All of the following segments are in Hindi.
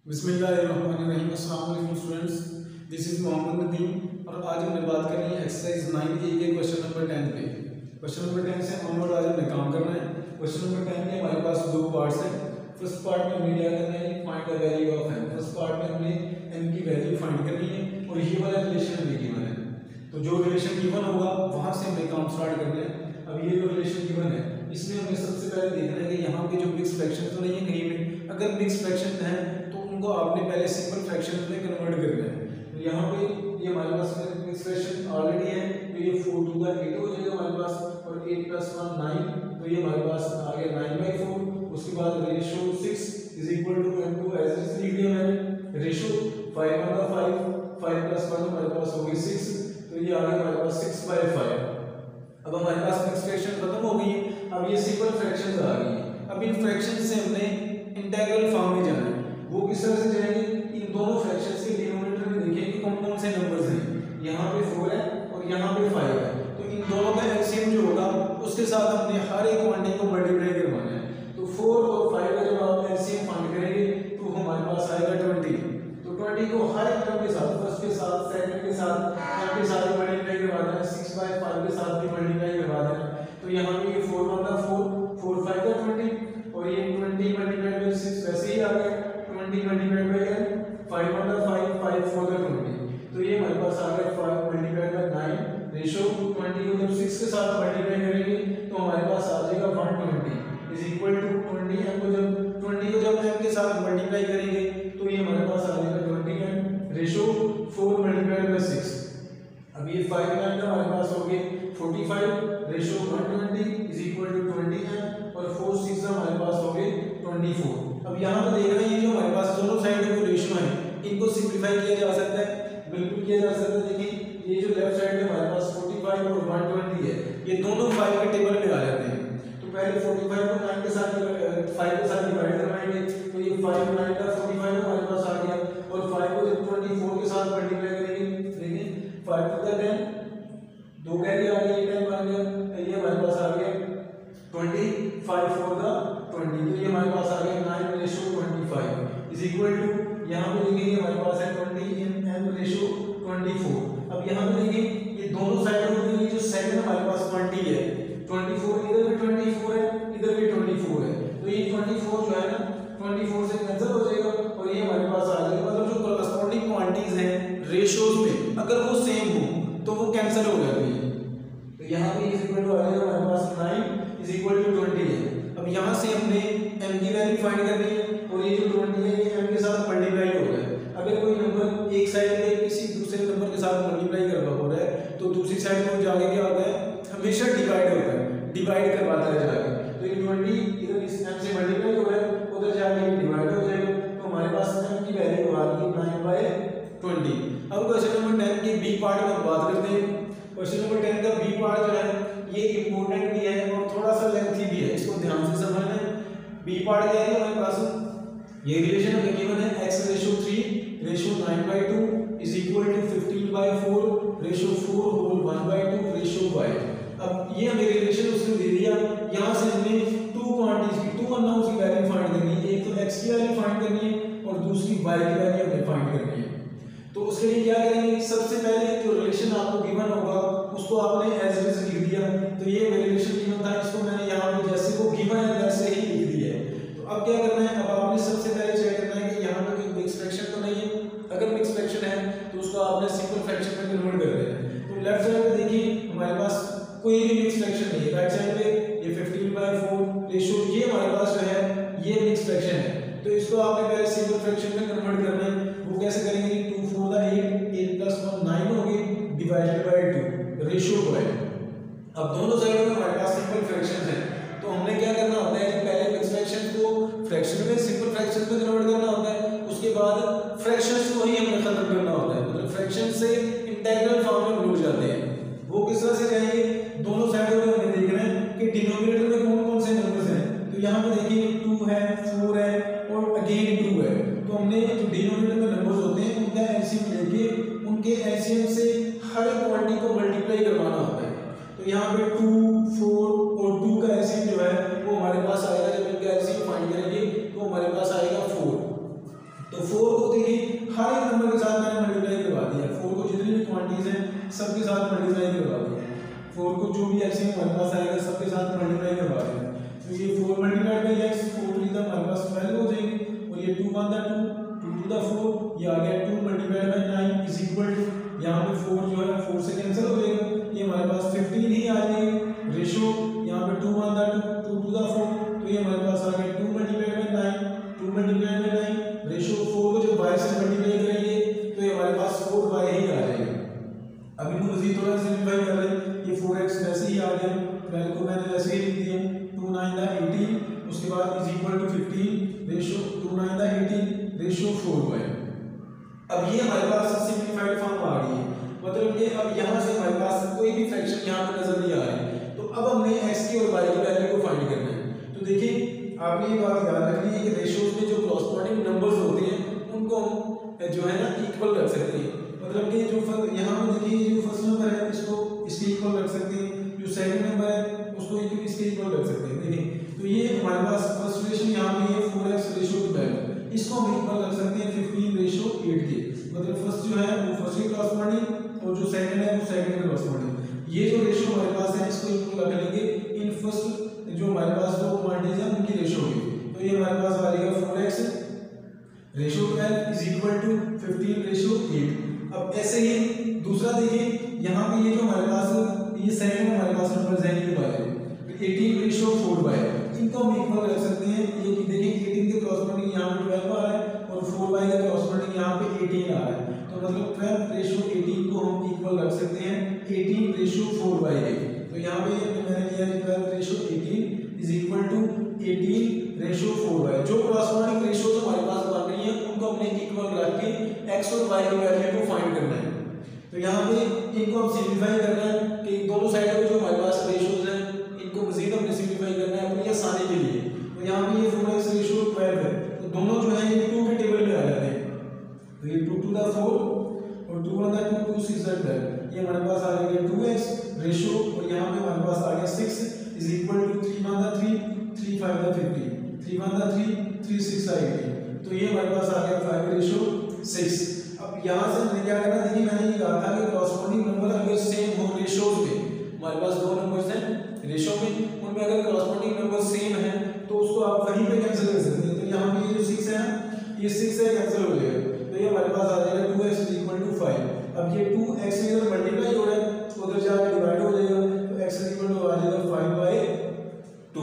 बिस्मिल्लाहिर्रहमानिर्रहीम। अस्सलाम वालेकुम students, this is Mohammad Nadeem और आज हमने बात करनी है एक्सरसाइज 9A के क्वेश्चन नंबर 10 पे। क्वेश्चन नंबर 10 से ऑनवर्ड आज हमने काम करना है। क्वेश्चन नंबर 10 में हमारे पास दो पार्ट्स हैं। फर्स्ट पार्ट में हमने क्या करना है, find the value of m। First part में हमने m की वैल्यू फाइंड करनी है और ये वाला रिलेशन हमें गिवन है, तो जो रिलेशन गिवन होगा वहां से हमें काम स्टार्ट करना है। अब ये जो रिलेशन गिवन है इसमें हमें सबसे पहले देखना है कि यहाँ पे जो मिक्स फ्रैक्शन तो नहीं है कहीं पे। अगर मिक्स फ्रैक्शन है तो उनको आपने पहले सिंपल फ्रैक्शन में कन्वर्ट करना है। तो यहाँ पे ये हमारे पास मिक्स फ्रैक्शन ऑलरेडी है, तो ये 4 2 का 8 हो जाएगा हमारे पास, और 8 + 1 9, तो ये हमारे पास आ गया 9/4। उसके बाद रेशियो 6 = m2 एज इट लिख दिया मैंने। रेशियो 5 1 5, 5 + 1 हमारे पास हो गई 6, तो ये आ गया हमारे पास 6/5। अब हमारे पास मिक्स फ्रैक्शन खत्म हो गई है, अब ये सिंपल फ्रैक्शंस आ गई है। अब इन फ्रैक्शन से हमने इंटीग्रल फॉर्म में जाना है। वो किस तरह से जाएंगे, इन दोनों फ्रैक्शंस के डिनोमिनेटर में देखें कि कौन कौन से नंबर्स हैं। यहाँ पे 4 है और यहाँ पे 5 है, तो इन दोनों का एलसीएम जो होगा उसके साथ हमने हर एक क्वांटिटी को मल्टीप्लाई करवाना है। तो 4 और 5 का जब आप एलसीएम फाइंड करेंगे तो हमारे पास आएगा 20। तो 20 को हर एक टर्म के साथ, फर्स्ट के साथ, सेकंड के साथ, थर्ड के साथ मल्टीप्लाई करवा देना, 6/5 के साथ भी मल्टीप्लाई करवा देना। तो यहाँ पे ये 4 1 का 4, 4 5 का 20, और ये 20 मल्टीप्लाइड बाय 6 वैसे ही आ गया 20 मल्टीप्लाइड बाय 5 1 का 5, 5 4 का 20, तो ये हमारे पास आ गया 5 मल्टीप्लाइड बाय 9। रेशियो 20 को जब 6 के साथ मल्टीप्लाई करेंगे तो हमारे पास आ जाएगा 120 = 20। m को जब m के साथ मल्टीप्लाई करेंगे तो ये हमारे पास आ जाएगा 20m। रेशियो 4 मल्टीप्लाइड बाय 6, अब ये 5 9 का हमारे पास हो गए 45। रेशियो 120 = 20m, और 4 6 हमारे पास हो गए 24। अब यहाँ पे देख रहे हैं ये जो हमारे पास दोनों साइड में रेशियो है इनको सिंपलीफाई किया जा सकता है, बिल्कुल किया जा सकता है। देखिए ये जो लेफ्ट साइड में हमारे पास 45 और 120 है, ये दोनों 5 के टेबल में आ जाते हैं। तो पहले 45 को 9 के साथ 5 के साथ डिवाइड करवाएंगे, तो ये 5 9 का 45 हमारे पास आ गया, और 5 को जब 24 के साथ मल्टीप्लाई करेंगे, देखिए 5 2 का 10, 2 कैरी आ गया, 10 बन गया, ये हमारे पास आ गया 20, 5 4 का 20, तो ये हमारे पास आ गया 9/25 = यहाँ पे देखिए हमारे पास है 20 m रेशियो 24। अब यहाँ पे देखिए ये दोनों साइडों में ये जो सेकंड हमारे पास 20 है, 24 इधर भी 24 है, इधर भी 24 है, तो ये 24 जो है ना 24 से कैंसिल हो जाएगा, और ये हमारे पास आ जाएगा। मतलब जो करस्पॉन्डिंग क्वांटिटीज हैं रेशियोज में अगर वो सेम हो तो वो कैंसिल हो जाती है। तो यहाँ पे इक्वल टू आ जाएगा हमारे पास 9 = 20 है। अब यहाँ से हमने m की वैल्यू फाइंड करनी है, और ये जो 20 है ये m के साथ मल्टीप्लाई हो रहा है। अगर कोई नंबर एक साइड पे किसी दूसरे नंबर के साथ मल्टीप्लाई करवा हो रहा है तो दूसरी साइड में जाके क्या होता है, हमेशा डिवाइड होता है, डिवाइड करवाता है जाके। तो ये 20 इधर इस m से मल्टीप्लाई हो रहा है, उधर जाके डिवाइड हो जाएगा, तो हमारे पास m की वैल्यू आ गई 9/20। अब क्वेश्चन नंबर 10 के बी पार्ट में बात करते हैं। क्वेश्चन नंबर 10 का बी पार्ट जो है ये इंपॉर्टेंट भी है और थोड़ा सा लेंथी भी है, इसको ध्यान से समझना है। बी पार्ट क्या है हमारे पास, ये रिलेशन हमें गिवन है x ratio 3 ratio 9/2 = 15/4 ratio 4 whole 1/2 ratio y। अब ये हमें रिलेशन उसने दे दिया, यहाँ से हमने टू क्वांटिटीज की, टू अननोन्स की वैल्यू फाइंड करनी है। एक तो x की वैल्यू फाइंड करनी है और दूसरी y की वैल्यू हमें फाइंड करनी है। तो उसके लिए क्या करेंगे, सबसे पहले जो रिलेशन आपको गिवन होगा उसको आपने एज इट इज लिख दिया। तो ये मेरे रिलेशन गिवन था, इसको मैंने यहाँ पे जैसे वो गिवन है वैसे ही लिख दिया है। तो अब क्या करना है, अब आपने सबसे पहले चेक करना है कि यहाँ पे कोई मिक्स फ्रैक्शन तो नहीं है। अगर मिक्स फ्रैक्शन है तो उसको आपने सिंपल फ्रैक्शन में कन्वर्ट कर देना है। तो लेफ्ट साइड पे देखिए हमारे पास कोई भी मिक्स फ्रैक्शन नहीं है, राइट साइड पे ये 15/4 रेशियो, ये हमारे पास जो है ये मिक्स फ्रैक्शन है। तो इसको आपने पहले सिंपल फ्रैक्शन में कन्वर्ट करना है। वो कैसे करेंगे, 2 4 का 8 + 1 9 होगी डिवाइडेड बाय 2 रेशियो को है। अब दोनों साइडों में हमारे पास सिंपल फ्रैक्शंस हैं, तो हमने क्या करना होता है कि पहले मिक्स फ्रैक्शन को फ्रैक्शन में सिंपल फ्रैक्शन में कन्वर्ट करना होता है, उसके बाद फ्रैक्शंस को ही हमें खत्म करना होता है। मतलब फ्रैक्शन से इंटीग्रल फॉर्म में लोग जाते हैं। वो किस तरह से जाएंगे, दोनों साइडों में हमें देखना है कि डिनोमिनेटर में कौन कौन से नंबर्स हैं। तो यहाँ पे देखिए 2 है, 4 है और अगेन 2 है। तो हमने जो डिनोमिनेटर में नंबर्स होते हैं उनका एलसीएम लेके उनके एलसीएम से हर एक क्वांटिटी को मल्टीप्लाई करवाना होता है। तो यहाँ पे 2 4 और 2 का एलसीएम जो है वो हमारे पास आएगा, जब इनका एलसीएम फाइंड करेंगे तो हमारे पास आएगा 4। तो 4 साथ मल्टीप्लाई करवा दें, 4 को जो भी एलसीएम हमारे पास आएगा सबके साथ मल्टीप्लाई करवा दें। तो ये 4 multiplied by x, 4 to the हमारे पास 12 हो जाएगी, और ये 2 1 द 2, 2 टू द 4, ये आ गया 2 multiplied by 9 is equal to, यहाँ पे 4 जो है 4 से कैंसिल हो जाएगा, ये हमारे पास 15 ही आ जाएगी। रेशो यहाँ पे 2 1 द 2, 2 टू द 4, तो ये हमारे पास आ गया 2 multiplied by 9, 2 multiplied by 9, ratio 4 को जब y से मल्टीप्लाई करेंगे तो ये हमारे पास 4y ही आ जाएगा। अब इनको मजीद थोड़ा सिंपलीफाई कर लें, ये 4x वैसे ही आ गया, 12 को मैंने वैसे ही लिख दिया, 2 9 द 18, उसके बाद is equal to 15, ratio 2 9 the 18, ratio 4y। अब ये हमारे पास सिंपलीफाइड फॉर्म आ गई है, मतलब कि अब यहाँ से हमारे पास कोई भी फ्रैक्शन यहाँ पे नजर नहीं आ रही। तो अब हमने x की और y की वैल्यू को फाइंड करना है। तो देखिए आपने ये बात याद रखनी है कि रेशियोज में जो कॉरस्पॉन्डिंग नंबर्स होते हैं उनको हम जो है ना इक्वल रख सकते हैं, मतलब कि जो यहाँ पे देखिए जो फर्स्ट नंबर है इसको इसके इक्वल रख सकते हैं, जो सेकंड नंबर है उसको इसके इक्वल रख सकते हैं। देखिए तो ये हमारे पास फर्स्ट रेशियो यहाँ पे है 4x रेशियो टू 12, इसको हम इक्वल रख सकते हैं 15 रेशियो 8 के, मतलब फर्स्ट जो है वो फर्स्ट के कॉरस्पॉन्डिंग और जो सेकंड है वो सेकंड के कॉरस्पॉन्डिंग। ये जो रेशियो हमारे पास है इसको इक्वल रख लेंगे इन फर्स्ट जो हमारे पास दो क्वांटिटीज हैं उनकी रेशियो की। तो ये हमारे पास आ जाएगा 4x ratio 12 is equal to 15 ratio 8। अब ऐसे ही दूसरा देखिए यहाँ पे ये जो हमारे पास ये सेकंड हमारे पास नंबर है ये वाले 18 रेशियो 4y, इनको हम इक्वल रख सकते हैं। ये देखिए 18 के कॉरस्पॉन्डिंग यहाँ पे 12 आ रहा है और 4y के कॉरस्पॉन्डिंग यहाँ पे 18 आ रहा है, तो मतलब 12 रेशियो 18 को हम इक्वल रख सकते हैं 18 रेशियो 4y के। तो यहाँ पे मैंने किया 12 ratio 18 is equal to 18 ratio 4y। जो कॉरस्पॉन्डिंग रेशियोज हमारे पास बन रही है उनको हमने इक्वल रख के x और y की वैल्यू को फाइंड करना है। तो यहाँ पे इनको हम सिंपलीफाई करना है कि दोनों साइडों में जो हमारे पास रेशियोज हैं इनको मजीद हमने सिंपलीफाई करना है अपनी आसानी के लिए। तो यहाँ पे ये 4x रेशियो 12 है, तो दोनों जो है ये 2 के टेबल में आ जाते हैं, तो ये 2 टू द 4 और 2 1 द 2, 2 6 द 12, ये हमारे पास आ गया 2x रेशियो और यहाँ पे हमारे पास आ गया 6 is equal to 3 1 the 3, 3 5 the 50, 3 1 the 3, 3 6 the 18, तो ये हमारे पास आ गया 5 रेशियो 6। अब यहाँ से हमने क्या करना, देखिए मैंने ये कहा था कि कॉरस्पॉन्डिंग नंबर अगर सेम हो रेशियोज में, हमारे पास दो नंबर्स हैं रेशियो में, उनमें अगर कॉरस्पॉन्डिंग नंबर सेम है तो उसको आप वहीं पे कैंसिल कर सकते हैं। तो यहाँ पे ये जो 6 है ना ये 6 से कैंसिल हो जाएगा, तो ये हमारे पास आ जाएगा 2x इक्वल टू 5। अब ये 2x से अगर मल्टीप्लाई हो रहा है तो उधर जाके डिवाइड हो जाएगा, तो x इक्वल टू आ जाएगा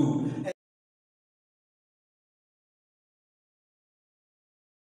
5/2।